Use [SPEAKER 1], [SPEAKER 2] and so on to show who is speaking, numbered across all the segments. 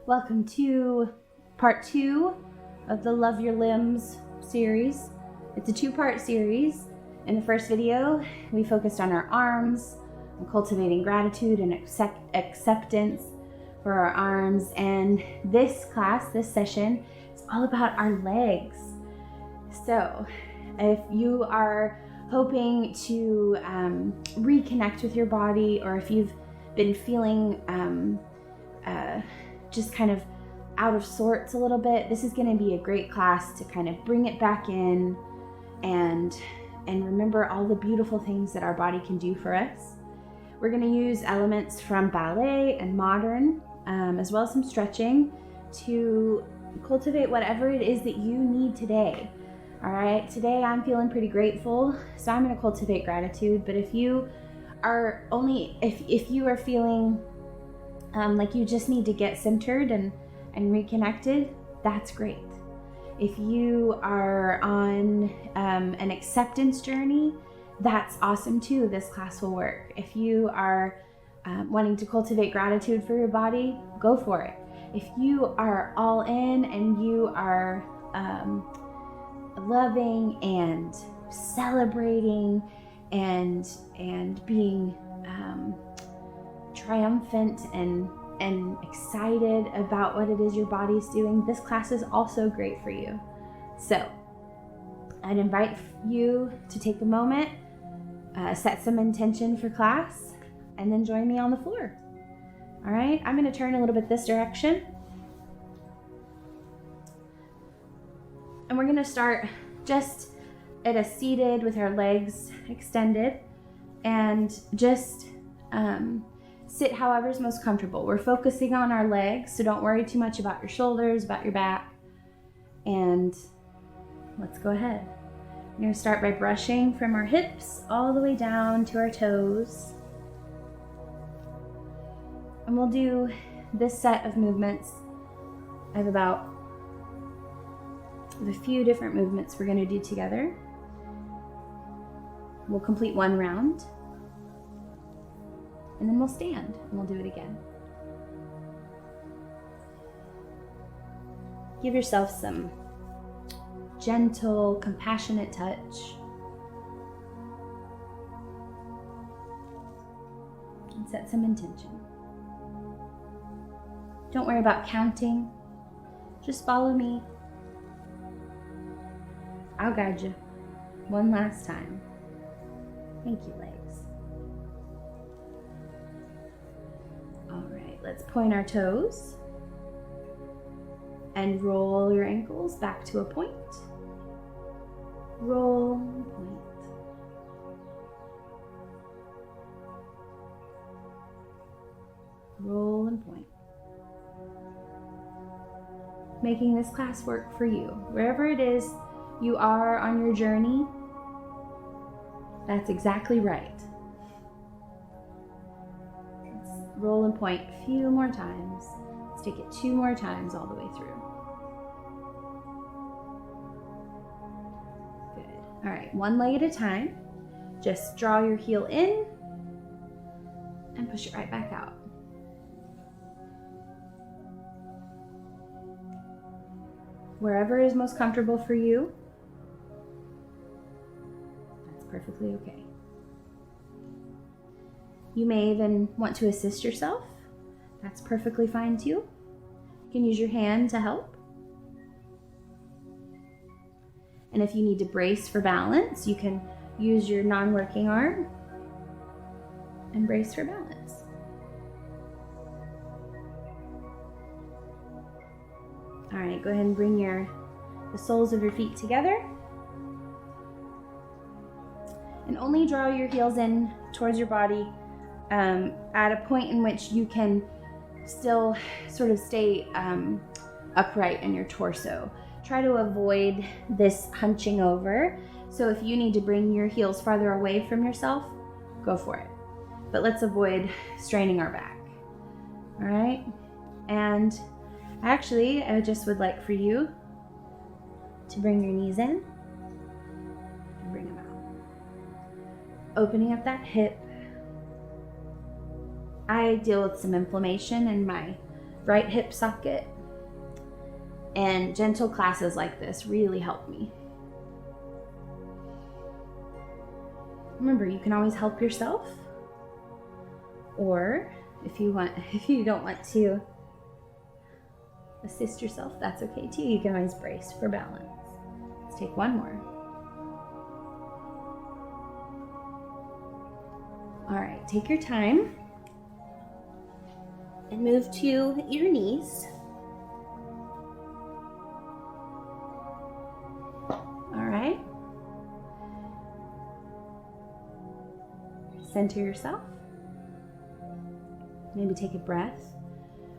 [SPEAKER 1] Welcome to part 2 of the Love Your Limbs series. It's a 2-part series. In the first video, we focused on our arms, and cultivating gratitude and acceptance for our arms. And this class, this session, is all about our legs. So if you are hoping to reconnect with your body, or if you've been feeling just kind of out of sorts a little bit, this is going to be a great class to kind of bring it back in and remember all the beautiful things that our body can do for us. We're going to use elements from ballet and modern, as well as some stretching, to cultivate whatever it is that you need today. All right, today I'm feeling pretty grateful, so I'm going to cultivate gratitude. But if you are if you are feeling like you just need to get centered and reconnected, that's great. If you are on an acceptance journey, that's awesome too. This class will work. If you are wanting to cultivate gratitude for your body, go for it. If you are all in and you are loving and celebrating and being triumphant and excited about what it is your body's doing, this class is also great for you. So I'd invite you to take a moment, set some intention for class, and then join me on the floor. All right, I'm going to turn a little bit this direction. And we're going to start just at a seated with our legs extended, and just sit however's most comfortable. We're focusing on our legs, so don't worry too much about your shoulders, about your back. And let's go ahead. We're going to start by brushing from our hips all the way down to our toes. And we'll do this set of movements. I have a few different movements we're going to do together. We'll complete one round, and then we'll stand and we'll do it again. Give yourself some gentle, compassionate touch. And set some intention. Don't worry about counting. Just follow me. I'll guide you. One last time. Thank you, legs. All right, let's point our toes and roll your ankles back to a point. Roll and point. Roll and point. Making this class work for you. Wherever it is you are on your journey, that's exactly right. Let's roll and point a few more times. Let's take it 2 more times all the way through. Good. All right, one leg at a time. Just draw your heel in and push it right back out. Wherever is most comfortable for you, that's perfectly okay. You may even want to assist yourself. That's perfectly fine too. You can use your hand to help. And if you need to brace for balance, you can use your non-working arm and brace for balance. All right, go ahead and bring the soles of your feet together. And only draw your heels in towards your body at a point in which you can still sort of stay upright in your torso. Try to avoid this hunching over. So if you need to bring your heels farther away from yourself, go for it. But let's avoid straining our back. All right? And actually, I just would like for you to bring your knees in and bring them out. Opening up that hip. I deal with some inflammation in my right hip socket. And gentle classes like this really help me. Remember, you can always help yourself, or if you don't want to assist yourself, that's okay too. You can always brace for balance. Let's take one more. All right, take your time and move to your knees. All right. Center yourself. Maybe take a breath.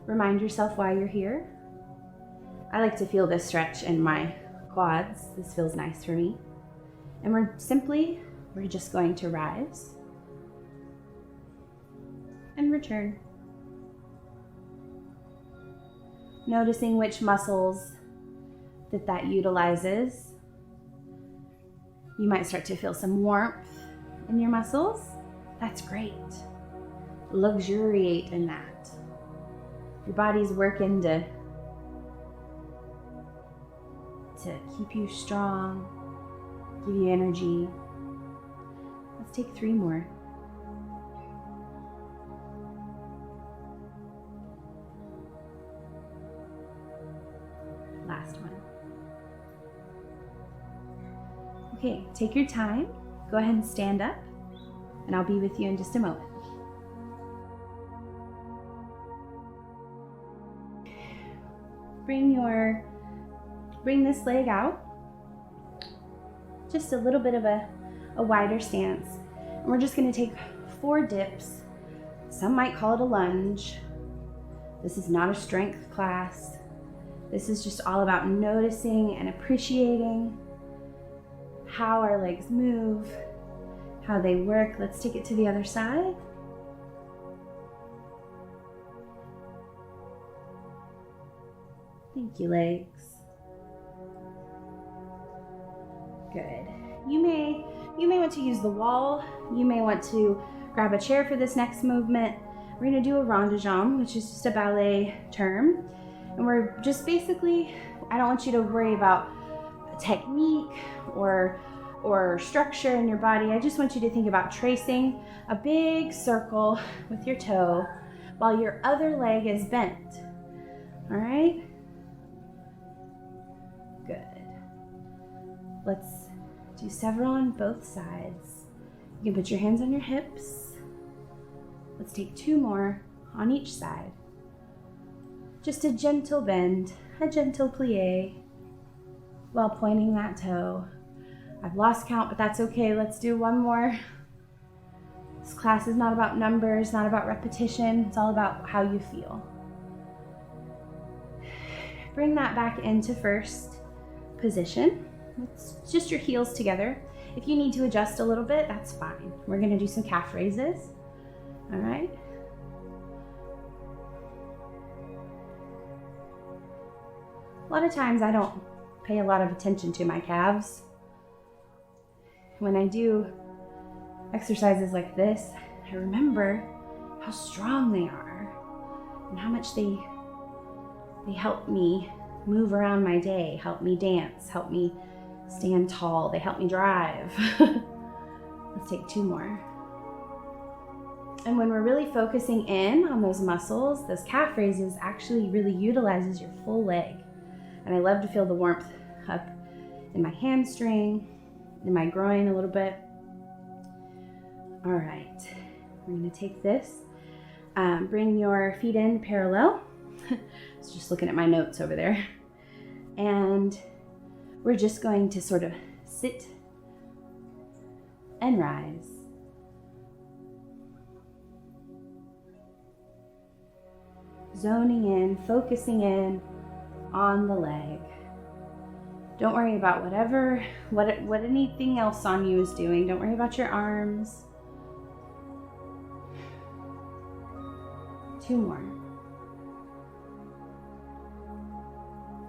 [SPEAKER 1] Remind yourself why you're here. I like to feel this stretch in my quads. This feels nice for me. And we're just going to rise and return. Noticing which muscles that utilizes. You might start to feel some warmth in your muscles. That's great. Luxuriate in that. Your body's working to keep you strong, give you energy. Let's take 3 more. Last one. Okay, take your time. Go ahead and stand up, and I'll be with you in just a moment. Bring this leg out, just a little bit of a wider stance. And we're just going to take 4 dips. Some might call it a lunge. This is not a strength class. This is just all about noticing and appreciating how our legs move, how they work. Let's take it to the other side. Thank you, legs. Good. You may want to use the wall. You may want to grab a chair for this next movement. We're going to do a rond de jambe, which is just a ballet term. And we're just basically, I don't want you to worry about technique or structure in your body. I just want you to think about tracing a big circle with your toe while your other leg is bent. All right? Good. Let's do several on both sides. You can put your hands on your hips. Let's take 2 more on each side. Just a gentle bend, a gentle plie while pointing that toe. I've lost count, but that's okay. Let's do 1 more. This class is not about numbers, not about repetition. It's all about how you feel. Bring that back into first position. It's just your heels together. If you need to adjust a little bit, that's fine. We're going to do some calf raises. All right. A lot of times I don't pay a lot of attention to my calves. When I do exercises like this, I remember how strong they are and how much they help me move around my day, help me dance, help me stand tall, they help me drive. Let's take 2 more. And when we're really focusing in on those muscles, those calf raises actually really utilizes your full leg. And I love to feel the warmth up in my hamstring, in my groin a little bit. All right, we're gonna take this. Bring your feet in parallel. I was just looking at my notes over there. And we're just going to sort of sit and rise. Zoning in, focusing in on the leg. Don't worry about what anything else on you is doing. Don't worry about your arms. 2 more.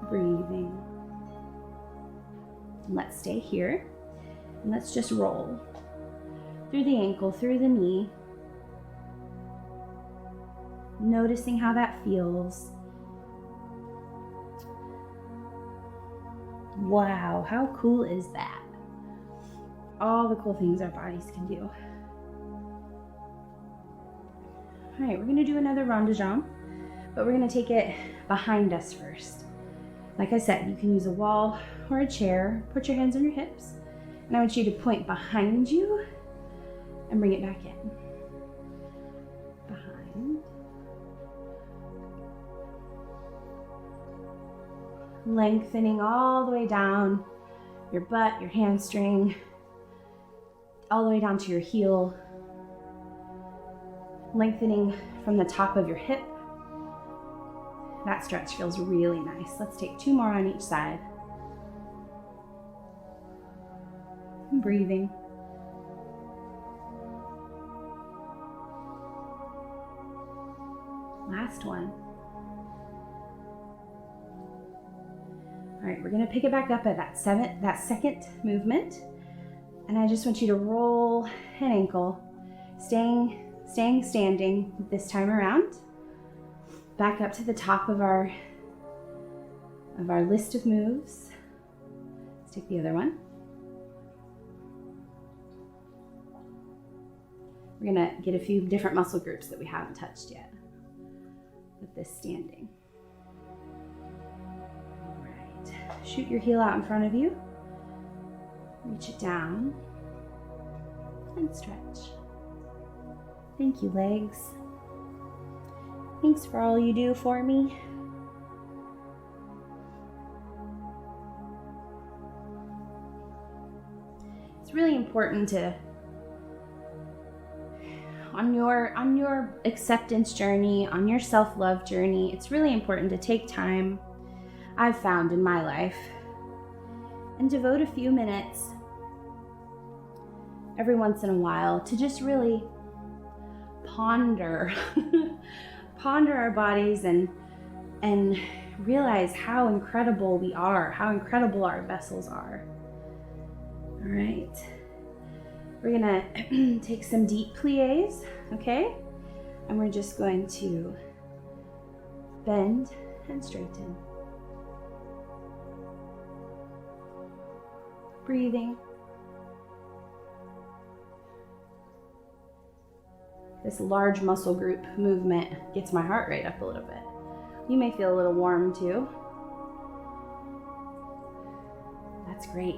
[SPEAKER 1] Breathing. And let's stay here. And let's just roll through the ankle, through the knee. Noticing how that feels. Wow, how cool is that? All the cool things our bodies can do. All right, we're gonna do another rond de jambe, but we're gonna take it behind us first. Like I said, you can use a wall or a chair. Put your hands on your hips, and I want you to point behind you and bring it back in. Behind. Lengthening all the way down your butt, your hamstring, all the way down to your heel. Lengthening from the top of your hip. That stretch feels really nice. Let's take 2 more on each side. And breathing. Last one. All right, we're gonna pick it back up at that second movement. And I just want you to roll an ankle, staying standing this time around. Back up to the top of our list of moves. Let's take the other one. We're gonna get a few different muscle groups that we haven't touched yet with this standing. All right, shoot your heel out in front of you. Reach it down and stretch. Thank you, legs. Thanks for all you do for me. It's really important to, on your acceptance journey, on your self-love journey, it's really important to take time, I've found in my life, and devote a few minutes every once in a while to just really ponder our bodies and realize how incredible we are, how incredible our vessels are. All right, we're gonna take some deep plies, okay? And we're just going to bend and straighten. Breathing. This large muscle group movement gets my heart rate up a little bit. You may feel a little warm too. That's great.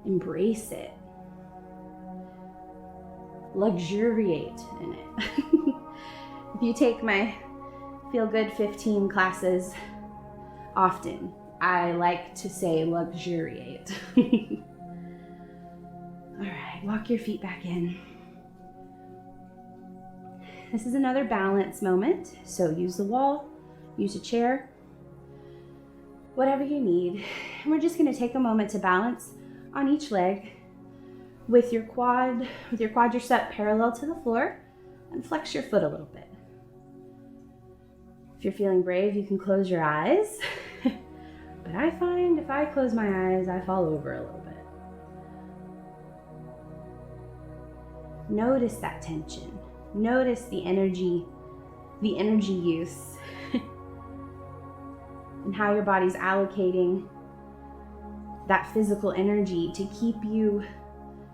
[SPEAKER 1] Embrace it. Luxuriate in it. If you take my Feel Good 15 classes often, I like to say luxuriate. All right, walk your feet back in. This is another balance moment, so use the wall, use a chair, whatever you need. And we're just gonna take a moment to balance on each leg with your quadricep parallel to the floor, and flex your foot a little bit. If you're feeling brave, you can close your eyes. But I find if I close my eyes, I fall over a little bit. Notice that tension. Notice the energy use and how your body's allocating that physical energy to keep you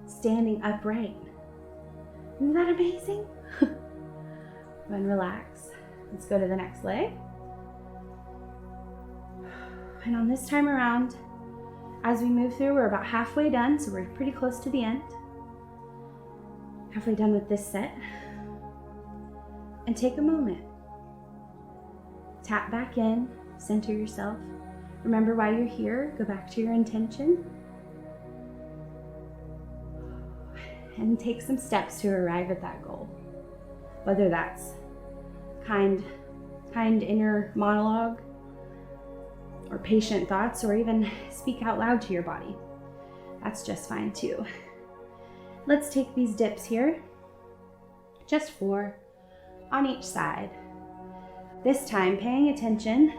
[SPEAKER 1] standing upright. Isn't that amazing? Then relax. Let's go to the next leg. And on this time around, as we move through, we're about halfway done, so we're pretty close to the end. Halfway done with this set. And take a moment. Tap back in, center yourself. Remember why you're here, go back to your intention. And take some steps to arrive at that goal. Whether that's kind inner monologue, or patient thoughts, or even speak out loud to your body. That's just fine too. Let's take these dips here, just 4 on each side. This time paying attention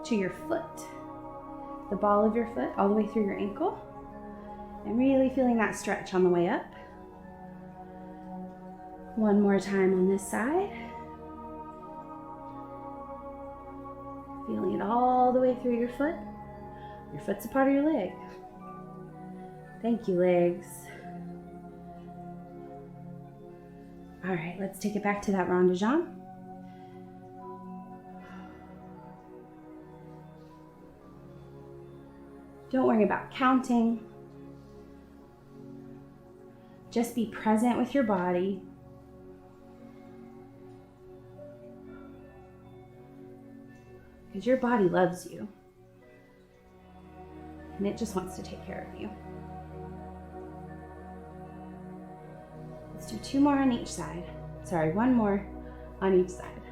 [SPEAKER 1] to your foot, the ball of your foot all the way through your ankle, and really feeling that stretch on the way up. One more time on this side. Feeling it all the way through your foot, Your foot's a part of your leg. Thank you, legs. All right, let's take it back to that rond de jambe. Don't worry about counting. Just be present with your body. Because your body loves you. And it just wants to take care of you. Let's do 2 more on each side. Sorry, 1 more on each side.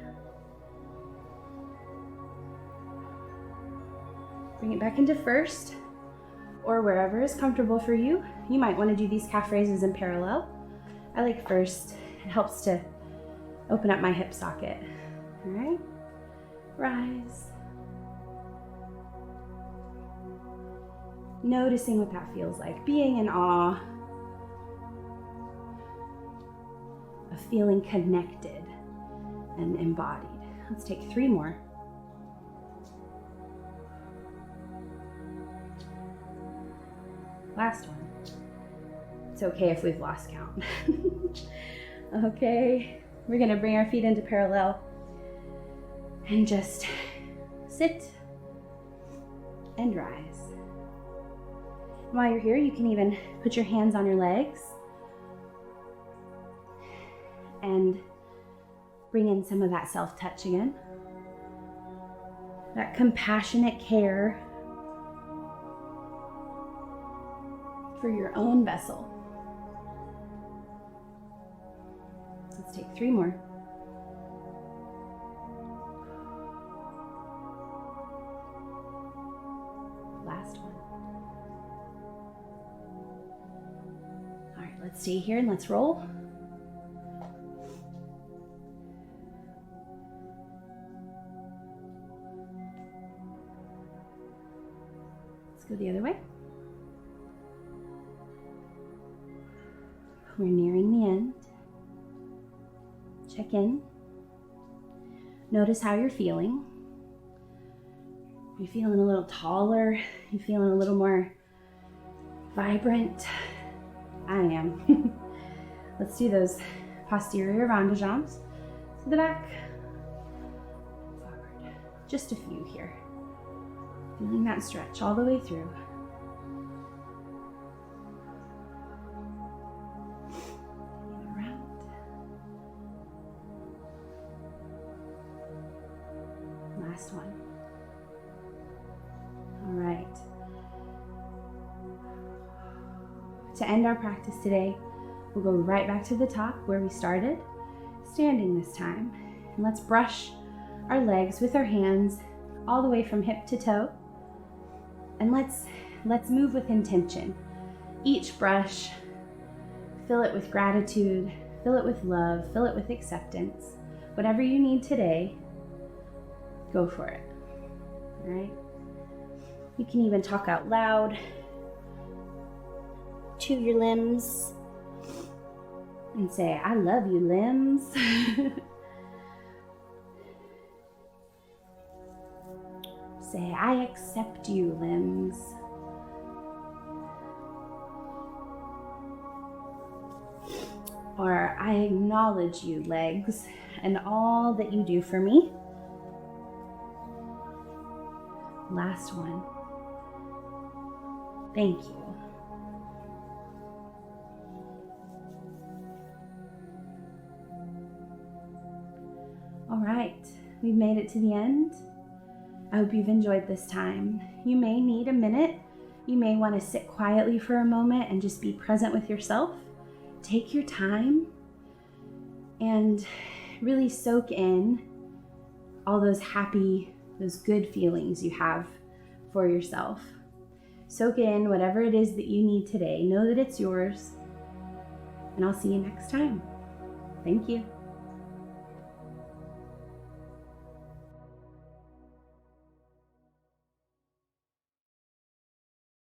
[SPEAKER 1] Bring it back into first, or wherever is comfortable for you. You might want to do these calf raises in parallel. I like first. It helps to open up my hip socket. All right, rise. Noticing what that feels like, being in awe of feeling connected and embodied. Let's take 3 more. Last one. It's okay if we've lost count. Okay, we're gonna bring our feet into parallel and just sit and rise. While you're here, you can even put your hands on your legs and bring in some of that self-touch again. That compassionate care for your own vessel. Let's take 3 more. Last one. All right, let's stay here and let's roll. Let's go the other way. We're nearing the end. Check in. Notice how you're feeling. Are you feeling a little taller? Are you feeling a little more vibrant? I am. Let's do those posterior rond de jambes to the back, forward. Just a few here. Feeling that stretch all the way through. Last one. All right. To end our practice today, we'll go right back to the top where we started, standing this time. And let's brush our legs with our hands all the way from hip to toe. And let's move with intention. Each brush, fill it with gratitude, fill it with love, fill it with acceptance. Whatever you need today, go for it. All right? You can even talk out loud to your limbs and say, I love you, limbs. Say, I accept you, limbs. Or I acknowledge you, legs, and all that you do for me. Last one. Thank you. All right, we've made it to the end. I hope you've enjoyed this time. You may need a minute. You may want to sit quietly for a moment and just be present with yourself. Take your time and really soak in all those happy, those good feelings you have for yourself. Soak in whatever it is that you need today. Know that it's yours. And I'll see you next time. Thank you.